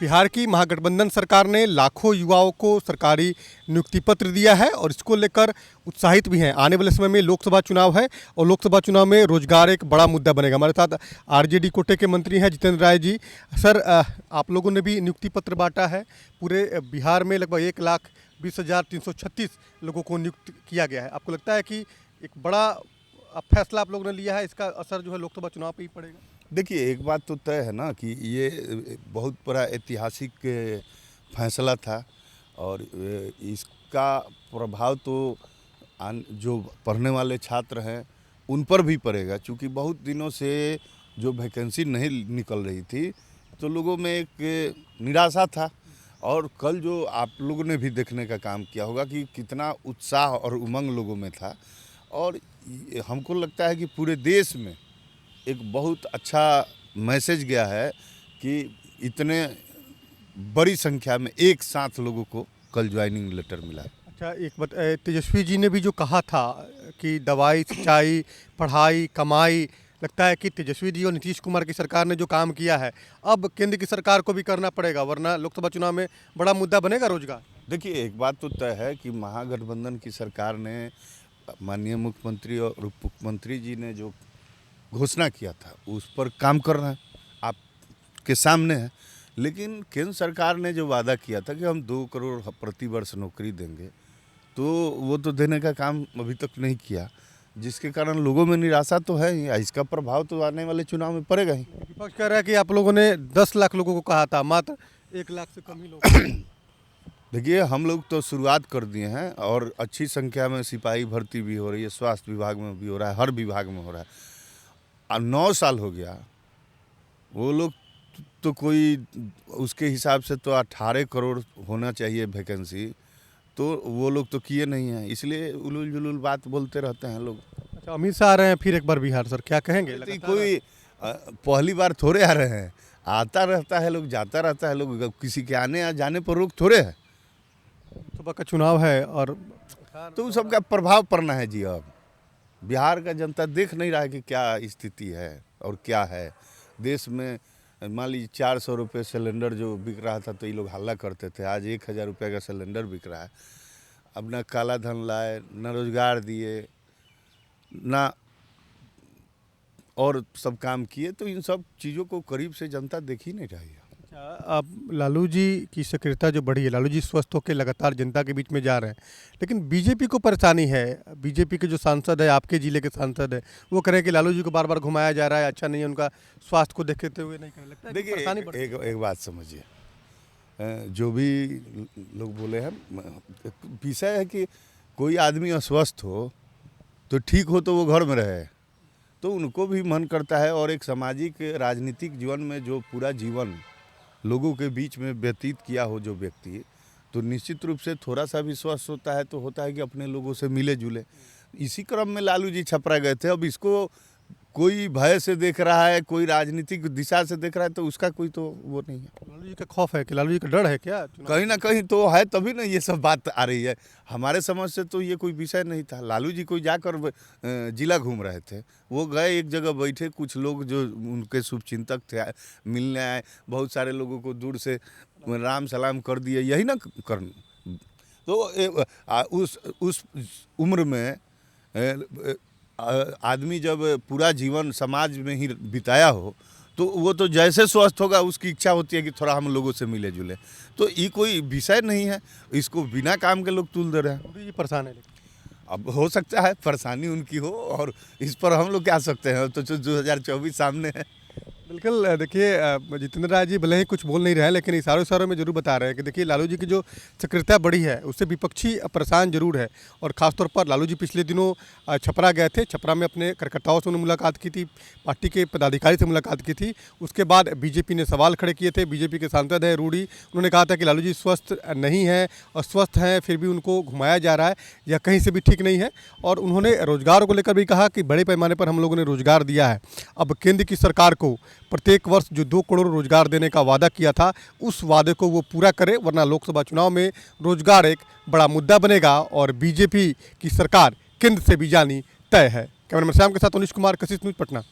बिहार की महागठबंधन सरकार ने लाखों युवाओं को सरकारी नियुक्ति पत्र दिया है और इसको लेकर उत्साहित भी हैं। आने वाले समय में लोकसभा चुनाव है और लोकसभा चुनाव में रोजगार एक बड़ा मुद्दा बनेगा। हमारे साथ आरजेडी कोटे के मंत्री हैं जितेंद्र राय जी। सर, आप लोगों ने भी नियुक्ति पत्र बांटा है। पूरे बिहार में लगभग 1,20,336 लोगों को नियुक्त किया गया है। आपको लगता है कि एक बड़ा फैसला आप लोगों ने लिया है, इसका असर जो है लोकसभा चुनाव पर ही पड़ेगा? देखिए, एक बात तो तय है ना कि ये बहुत बड़ा ऐतिहासिक फैसला था और इसका प्रभाव तो जो पढ़ने वाले छात्र हैं उन पर भी पड़ेगा, क्योंकि बहुत दिनों से जो वैकेंसी नहीं निकल रही थी तो लोगों में एक निराशा था। और कल जो आप लोगों ने भी देखने का काम किया होगा कि कितना उत्साह और उमंग लोगों में था। और हमको लगता है कि पूरे देश में एक बहुत अच्छा मैसेज गया है कि इतने बड़ी संख्या में एक साथ लोगों को कल ज्वाइनिंग लेटर मिला है। अच्छा, एक बात, तेजस्वी जी ने भी जो कहा था कि दवाई, सिंचाई, पढ़ाई, कमाई, लगता है कि तेजस्वी जी और नीतीश कुमार की सरकार ने जो काम किया है अब केंद्र की सरकार को भी करना पड़ेगा, वरना लोकसभा चुनाव में बड़ा मुद्दा बनेगा रोजगार। देखिए, एक बात तो तय है कि महागठबंधन की सरकार ने, माननीय मुख्यमंत्री और उप मुख्यमंत्री जी ने जो घोषणा किया था उस पर काम कर रहे हैं, आपके सामने है। लेकिन केंद्र सरकार ने जो वादा किया था कि हम 2 करोड़ प्रति वर्ष नौकरी देंगे, तो वो तो देने का काम अभी तक नहीं किया, जिसके कारण लोगों में निराशा तो है ही। इसका प्रभाव तो आने वाले चुनाव में पड़ेगा ही। विपक्ष कह रहा है कि आप लोगों ने 10 लाख लोगों को कहा था, मात्र 1 लाख से कम ही लोग। देखिए, हम लोग तो शुरुआत कर दिए हैं और अच्छी संख्या में सिपाही भर्ती भी हो रही है, स्वास्थ्य विभाग में भी हो रहा है, हर विभाग में हो रहा है। 9 साल हो गया, वो लोग तो कोई उसके हिसाब से तो 18 करोड़ होना चाहिए वैकेंसी, तो वो लोग तो किए नहीं हैं, इसलिए उलूल जुलूल बात बोलते रहते हैं लोग। अच्छा, अमित शाह आ रहे हैं फिर एक बार बिहार, सर क्या कहेंगे? तो कोई पहली बार थोड़े आ रहे हैं, आता रहता है लोग, जाता रहता है लोग, किसी के आने या जाने पर रोक थोड़े है। सुबह का चुनाव है और तो सबका प्रभाव पड़ना है जी। अब बिहार का जनता देख नहीं रहा है कि क्या स्थिति है और क्या है देश में। मान लीजिए 400 रुपये सिलेंडर जो बिक रहा था तो ये लोग हल्ला करते थे, आज 1,000 रुपये का सिलेंडर बिक रहा है। अब ना काला धन लाए, ना रोजगार दिए, ना और सब काम किए, तो इन सब चीज़ों को करीब से जनता देख ही नहीं रही है। अब लालू जी की सक्रियता जो बढ़ी है, लालू जी स्वस्थ होकर लगातार जनता के बीच में जा रहे हैं, लेकिन बीजेपी को परेशानी है। बीजेपी के जो सांसद है, आपके जिले के सांसद है, वो कह रहे हैं कि लालू जी को बार बार घुमाया जा रहा है, अच्छा नहीं है, उनका स्वास्थ्य को देखते हुए नहीं कहने लगता है। देखिए, एक बात समझिए, जो भी लोग बोले हैं, विषय है कि कोई आदमी अस्वस्थ हो तो ठीक हो तो वो घर में रहे, तो उनको भी मन करता है। और एक सामाजिक राजनीतिक जीवन में जो पूरा जीवन लोगों के बीच में व्यतीत किया हो जो व्यक्ति, तो निश्चित रूप से थोड़ा सा भी स्वस्थ होता है तो होता है कि अपने लोगों से मिले जुले। इसी क्रम में लालू जी छपरा गए थे। अब इसको कोई भय से देख रहा है, कोई राजनीतिक दिशा से देख रहा है, तो उसका कोई तो वो नहीं है। लालू जी का खौफ है कि लालू जी का डर है क्या? कहीं ना कहीं तो है, तभी ना ये सब बात आ रही है। हमारे समझ से तो ये कोई विषय नहीं था। लालू जी कोई जाकर जिला घूम रहे थे, वो गए एक जगह बैठे, कुछ लोग जो उनके शुभचिंतक थे मिलने आए, बहुत सारे लोगों को दूर से राम सलाम कर दिए, यही ना करना। तो उस उम्र में आदमी जब पूरा जीवन समाज में ही बिताया हो, तो वो तो जैसे स्वस्थ होगा उसकी इच्छा होती है कि थोड़ा हम लोगों से मिले जुले। तो ये कोई विषय नहीं है, इसको बिना काम के लोग तुल दे रहे हैं। परेशान है, अब हो सकता है परेशानी उनकी हो, और इस पर हम लोग क्या सकते हैं, तो 2024 सामने है। बिल्कुल। देखिए, जितेंद्र राय जी भले ही कुछ बोल नहीं रहे हैं, लेकिन इशारों में जरूर बता रहे हैं कि देखिए लालू जी की जो सक्रियता बढ़ी है उससे विपक्षी परेशान जरूर है। और ख़ासतौर पर लालू जी पिछले दिनों छपरा गए थे, छपरा में अपने कार्यकर्ताओं से उन्होंने मुलाकात की थी, पार्टी के पदाधिकारी से मुलाकात की थी। उसके बाद बीजेपी ने सवाल खड़े किए थे। बीजेपी के सांसद हैं रूडी, उन्होंने कहा था कि लालू जी स्वस्थ नहीं है और स्वस्थ हैं फिर भी उनको घुमाया जा रहा है, यह कहीं से भी ठीक नहीं है। और उन्होंने रोजगार को लेकर भी कहा कि बड़े पैमाने पर हम लोगों ने रोजगार दिया है। अब केंद्र की सरकार को प्रत्येक वर्ष जो 2 करोड़ रोजगार देने का वादा किया था, उस वादे को वो पूरा करे, वरना लोकसभा चुनाव में रोजगार एक बड़ा मुद्दा बनेगा और बीजेपी की सरकार केंद्र से भी जानी तय है। कैमरामैन श्याम के साथ उनिश कुमार, कशिश न्यूज़, पटना।